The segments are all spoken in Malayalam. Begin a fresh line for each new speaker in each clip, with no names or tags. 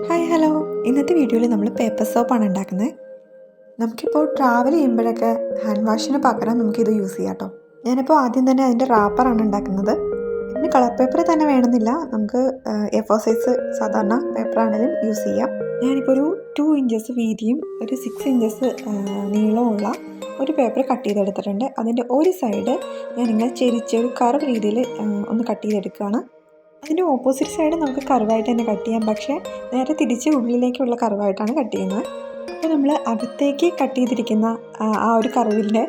ഹായ് ഹലോ, ഇന്നത്തെ വീഡിയോയിൽ നമ്മൾ പേപ്പർ സോപ്പാണ് ഉണ്ടാക്കുന്നത്. നമുക്കിപ്പോൾ ട്രാവൽ ചെയ്യുമ്പോഴൊക്കെ ഹാൻഡ് വാഷിന് പകരം നമുക്കിത് യൂസ് ചെയ്യാം കേട്ടോ. ഞാനിപ്പോൾ ആദ്യം തന്നെ അതിൻ്റെ റാപ്പറാണ് ഉണ്ടാക്കുന്നത്. ഇതിന് കളർ പേപ്പർ തന്നെ വേണമെന്നില്ല, നമുക്ക് A4 സൈസ് സാധാരണ പേപ്പറാണെങ്കിലും യൂസ് ചെയ്യാം. ഞാനിപ്പോൾ ഒരു 2 ഇഞ്ചസ് വീതിയും ഒരു 6 ഇഞ്ചസ് നീളമുള്ള ഒരു പേപ്പർ കട്ട് ചെയ്തെടുത്തിട്ടുണ്ട്. അതിൻ്റെ ഒരു സൈഡ് ഞാനിങ്ങനെ ചെരിച്ച് ഒരു കർവ് രീതിയിൽ ഒന്ന് കട്ട് ചെയ്തെടുക്കുകയാണ്. അതിൻ്റെ ഓപ്പോസിറ്റ് സൈഡ് നമുക്ക് കർവായിട്ട് തന്നെ കട്ട് ചെയ്യാം, പക്ഷേ നേരെ തിരിച്ച് ഉള്ളിലേക്കുള്ള കർവായിട്ടാണ് കട്ട് ചെയ്യുന്നത്. അപ്പോൾ നമ്മൾ അകത്തേക്ക് കട്ട് ചെയ്തിരിക്കുന്ന ആ ഒരു കർവിൻ്റെ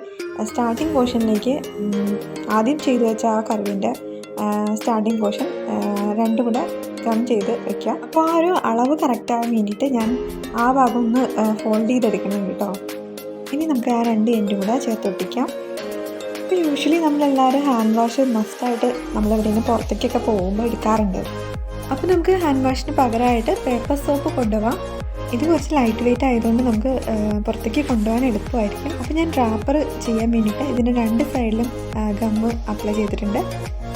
സ്റ്റാർട്ടിങ് പോർഷനിലേക്ക് ആദ്യം ചെയ്തു വെച്ച ആ കർവിൻ്റെ സ്റ്റാർട്ടിങ് പോർഷൻ രണ്ടും കൂടെ ഗം ചെയ്ത് വയ്ക്കുക. അപ്പോൾ ആ ഒരു അളവ് കറക്റ്റാകാൻ വേണ്ടിയിട്ട് ഞാൻ ആ ഭാഗം ഒന്ന് ഫോൾഡ് ചെയ്തെടുക്കണം കേട്ടോ. ഇനി നമുക്ക് ആ രണ്ട് എൻഡും കൂടെ ചേർത്തൊട്ടിക്കാം. ഇപ്പോൾ യൂഷ്വലി നമ്മളെല്ലാവരും ഹാൻഡ് വാഷ് മസ്റ്റായിട്ട് നമ്മളെവിടെയെങ്കിലും പുറത്തേക്കൊക്കെ പോകുമ്പോൾ എടുക്കാറുണ്ട്. അപ്പോൾ നമുക്ക് ഹാൻഡ് വാഷിന് പകരമായിട്ട് പേപ്പർ സോപ്പ് കൊണ്ടുപോകാം. ഇത് കുറച്ച് ലൈറ്റ് വെയിറ്റ് ആയതുകൊണ്ട് നമുക്ക് പുറത്തേക്ക് കൊണ്ടുപോകാൻ എളുപ്പമായിരിക്കും. അപ്പോൾ ഞാൻ റാപ്പർ ചെയ്യാൻ വേണ്ടിയിട്ട് ഇതിൻ്റെ രണ്ട് സൈഡിലും ഗമ്മ് അപ്ലൈ ചെയ്തിട്ടുണ്ട്.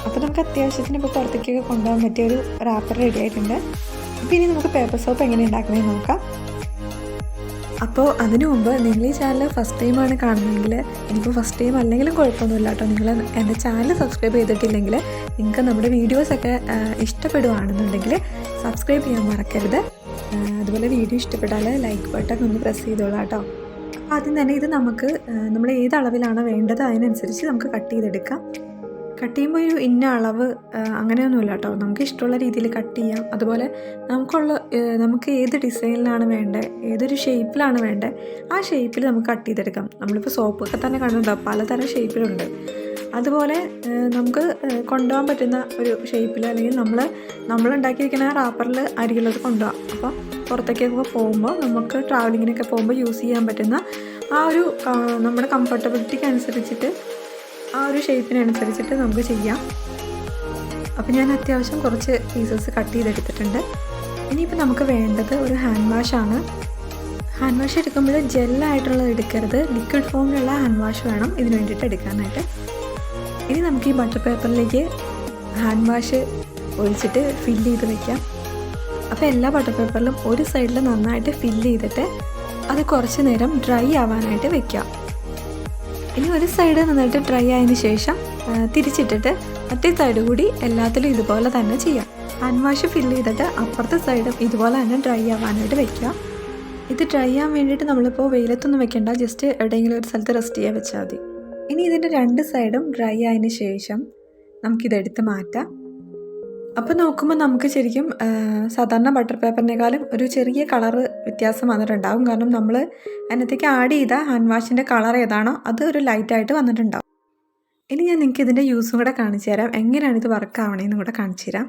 അപ്പോൾ നമുക്ക് അത്യാവശ്യത്തിന് ഇപ്പോൾ പുറത്തേക്കൊക്കെ കൊണ്ടുപോകാൻ പറ്റിയൊരു റാപ്പർ റെഡി ആയിട്ടുണ്ട്. അപ്പോൾ ഇനി നമുക്ക് പേപ്പർ സോപ്പ് എങ്ങനെ ഉണ്ടാക്കണമെന്ന് നോക്കാം. അപ്പോൾ അതിനു മുമ്പ് നിങ്ങൾ ഈ ചാനൽ ഫസ്റ്റ് ടൈമാണ് കാണുന്നതെങ്കിൽ, ഇനിയിപ്പോൾ ഫസ്റ്റ് ടൈം അല്ലെങ്കിലും കുഴപ്പമൊന്നുമില്ല കേട്ടോ. നിങ്ങൾ എൻ്റെ ചാനൽ സബ്സ്ക്രൈബ് ചെയ്തിട്ടില്ലെങ്കിൽ നിങ്ങൾക്ക് നമ്മുടെ വീഡിയോസൊക്കെ ഇഷ്ടപ്പെടുകയാണെന്നുണ്ടെങ്കിൽ സബ്സ്ക്രൈബ് ചെയ്യാൻ മറക്കരുത്. അതുപോലെ വീഡിയോ ഇഷ്ടപ്പെട്ടാൽ ലൈക്ക് ബട്ടൺ ഒന്ന് പ്രസ് ചെയ്തോളാം കേട്ടോ. അപ്പോൾ ആദ്യം തന്നെ ഇത് നമുക്ക് നമ്മൾ ഏത് അളവിലാണോ വേണ്ടത് അതിനനുസരിച്ച് നമുക്ക് കട്ട് ചെയ്തെടുക്കാം. കട്ട് ചെയ്യുമ്പോൾ ഒരു ഇന്ന അളവ് അങ്ങനെയൊന്നുമില്ല കേട്ടോ, നമുക്ക് ഇഷ്ടമുള്ള രീതിയിൽ കട്ട് ചെയ്യാം. അതുപോലെ നമുക്ക് ഏത് ഡിസൈനിലാണ് വേണ്ടത്, ഏതൊരു ഷേപ്പിലാണ് വേണ്ടത് ആ ഷേപ്പിൽ നമുക്ക് കട്ട് ചെയ്തെടുക്കാം. നമ്മളിപ്പോൾ സോപ്പൊക്കെ തന്നെ കണ്ടിട്ടുണ്ടാവും, പലതരം ഷേപ്പിലുണ്ട്. അതുപോലെ നമുക്ക് കൊണ്ടുപോകാൻ പറ്റുന്ന ഒരു ഷേപ്പിൽ, അല്ലെങ്കിൽ നമ്മളുണ്ടാക്കിയിരിക്കുന്ന റാപ്പറിൽ അരികുള്ളത് കൊണ്ടുപോകാം. അപ്പോൾ പുറത്തേക്കൊക്കെ പോകുമ്പോൾ നമുക്ക് ട്രാവലിങ്ങിനൊക്കെ പോകുമ്പോൾ യൂസ് ചെയ്യാൻ പറ്റുന്ന ആ ഒരു നമ്മുടെ കംഫർട്ടബിലിറ്റിക്ക് അനുസരിച്ചിട്ട് ആ ഒരു ഷേപ്പിനനുസരിച്ചിട്ട് നമുക്ക് ചെയ്യാം. അപ്പോൾ ഞാൻ അത്യാവശ്യം കുറച്ച് പീസസ് കട്ട് ചെയ്തെടുത്തിട്ടുണ്ട്. ഇനിയിപ്പോൾ നമുക്ക് വേണ്ടത് ഒരു ഹാൻഡ് വാഷാണ്. ഹാൻഡ് വാഷ് എടുക്കുമ്പോൾ ജെല്ലായിട്ടുള്ളത് എടുക്കരുത്, ലിക്വിഡ് ഫോമിലുള്ള ഹാൻഡ് വാഷ് വേണം ഇതിന് വേണ്ടിയിട്ട് എടുക്കാനായിട്ട്. ഇനി നമുക്ക് ഈ ബട്ടർ പേപ്പറിലേക്ക് ഹാൻഡ് വാഷ് ഒഴിച്ചിട്ട് ഫില്ല് ചെയ്ത് വയ്ക്കാം. അപ്പോൾ എല്ലാ ബട്ടർ പേപ്പറിലും ഒരു സൈഡിൽ നന്നായിട്ട് ഫില്ല് ചെയ്തിട്ട് അത് കുറച്ച് നേരം ഡ്രൈ ആവാനായിട്ട് വയ്ക്കാം. ഇനി ഒരു സൈഡ് നന്നായിട്ട് ഡ്രൈ ആയതിനു ശേഷം തിരിച്ചിട്ടിട്ട് മറ്റേ സൈഡ് കൂടി എല്ലാത്തിലും ഇതുപോലെ തന്നെ ചെയ്യാം. ഹാൻഡ് വാഷ് ഫില്ല് ചെയ്തിട്ട് അപ്പുറത്തെ സൈഡും ഇതുപോലെ തന്നെ ഡ്രൈ ആവാനായിട്ട് വെക്കുക. ഇത് ഡ്രൈ ആവാൻ വേണ്ടിയിട്ട് നമ്മളിപ്പോൾ വെയിലത്തൊന്നും വെക്കേണ്ട, ജസ്റ്റ് എവിടെയെങ്കിലും ഒരു സ്ഥലത്ത് റെസ്റ്റ് ചെയ്യാൻ വെച്ചാൽ മതി. ഇനി ഇതിൻ്റെ രണ്ട് സൈഡും ഡ്രൈ ആയതിന് ശേഷം നമുക്കിതെടുത്ത് മാറ്റാം. അപ്പോൾ നോക്കുമ്പോൾ നമുക്ക് ശരിക്കും സാധാരണ ബട്ടർ പേപ്പറിനേക്കാളും ഒരു ചെറിയ കളറ് വ്യത്യാസം വന്നിട്ടുണ്ടാകും. കാരണം നമ്മൾ അതിനകത്തേക്ക് ആഡ് ചെയ്ത ഹാൻഡ് വാഷിൻ്റെ കളർ ഏതാണോ അത് ഒരു ലൈറ്റായിട്ട് വന്നിട്ടുണ്ടാകും. ഇനി ഞാൻ നിങ്ങൾക്ക് ഇതിൻ്റെ യൂസും കൂടെ കാണിച്ചു തരാം, എങ്ങനെയാണ് ഇത് വർക്ക് ആവണേന്നും കൂടെ കാണിച്ചു തരാം.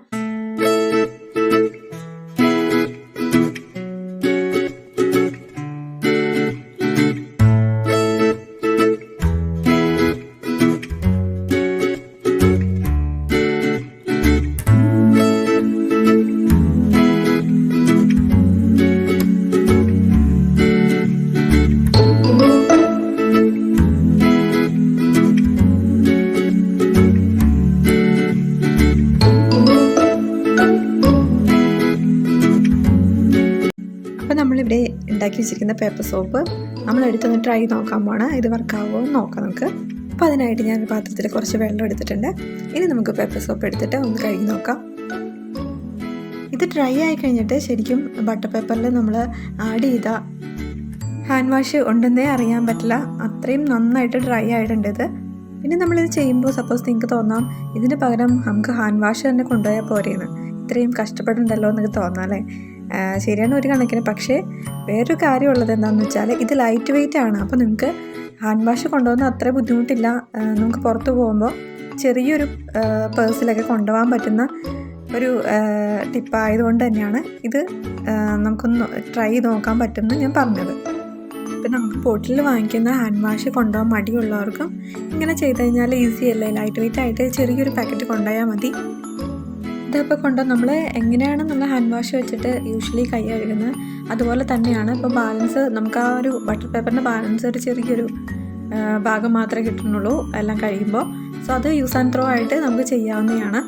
അപ്പോൾ നമ്മളിവിടെ ഉണ്ടാക്കി വെച്ചിരിക്കുന്ന പേപ്പർ സോപ്പ് നമ്മളെടുത്തൊന്ന് ട്രൈ നോക്കാൻ പോകണം, ഇത് വർക്കാവുമോ എന്ന് നോക്കാം നമുക്ക്. അപ്പോൾ അതിനായിട്ട് ഞാൻ പാത്രത്തിൽ കുറച്ച് വെള്ളം എടുത്തിട്ടുണ്ട്. ഇനി നമുക്ക് പേപ്പർ സോപ്പ് എടുത്തിട്ട് ഒന്ന് കഴുകി നോക്കാം. ഇത് ഡ്രൈ ആയി കഴിഞ്ഞിട്ട് ശരിക്കും ബട്ടർ പേപ്പറിൽ നമ്മൾ ആഡ് ചെയ്ത ഹാൻഡ് വാഷ് ഉണ്ടെന്നേ അറിയാൻ പറ്റില്ല, അത്രയും നന്നായിട്ട് ഡ്രൈ ആയിട്ടുണ്ട് ഇത്. പിന്നെ നമ്മളിത് ചെയ്യുമ്പോൾ സപ്പോസ് നിങ്ങൾക്ക് തോന്നാം ഇതിന് പകരം നമുക്ക് ഹാൻഡ് വാഷ് തന്നെ കൊണ്ടുപോയാൽ പോരെയെന്ന്, ഇത്രയും കഷ്ടപ്പെട്ടുണ്ടല്ലോ എന്നൊക്കെ തോന്നാം അല്ലേ. ശരിയാണ് ഒരു കണക്കിന്. പക്ഷേ വേറൊരു കാര്യമുള്ളത് എന്താണെന്ന് വെച്ചാൽ ഇത് ലൈറ്റ് വെയിറ്റ് ആണ്. അപ്പോൾ നിങ്ങൾക്ക് ഹാൻഡ് വാഷ് കൊണ്ടുപോകുന്ന അത്ര ബുദ്ധിമുട്ടില്ല. നമുക്ക് പുറത്ത് പോകുമ്പോൾ ചെറിയൊരു പേഴ്സിലൊക്കെ കൊണ്ടുപോകാൻ പറ്റുന്ന ഒരു ടിപ്പായതുകൊണ്ട് തന്നെയാണ് ഇത് നമുക്കൊന്ന് ട്രൈ ചെയ്ത് നോക്കാൻ പറ്റുമെന്ന് ഞാൻ പറഞ്ഞത്. ഇപ്പം നമുക്ക് ബോട്ടിൽ വാങ്ങിക്കുന്ന ഹാൻഡ് വാഷ് കൊണ്ടുപോകാൻ മടിയുള്ളവർക്കും ഇങ്ങനെ ചെയ്ത് കഴിഞ്ഞാൽ ഈസി അല്ലേ. ലൈറ്റ് വെയിറ്റ് ആയിട്ട് ചെറിയൊരു പാക്കറ്റ് കൊണ്ടുപോയാൽ മതി. ഇതപ്പോൾ കൊണ്ട് നമ്മൾ എങ്ങനെയാണ് നമ്മൾ ഹാൻഡ് വാഷ് വെച്ചിട്ട് യൂഷ്വലി കൈ കഴുകുന്നത് അതുപോലെ തന്നെയാണ്. ഇപ്പോൾ ബാലൻസ് നമുക്ക് ആ ഒരു ബട്ടർ പേപ്പറിൻ്റെ ബാലൻസ് ഒരു ചെറിയൊരു ഭാഗം മാത്രമേ കിട്ടുന്നുള്ളൂ എല്ലാം കഴിയുമ്പോൾ. സോ അത് യൂസ് ആൻഡ് ത്രോ ആയിട്ട് നമുക്ക് ചെയ്യാവുന്നതാണ്.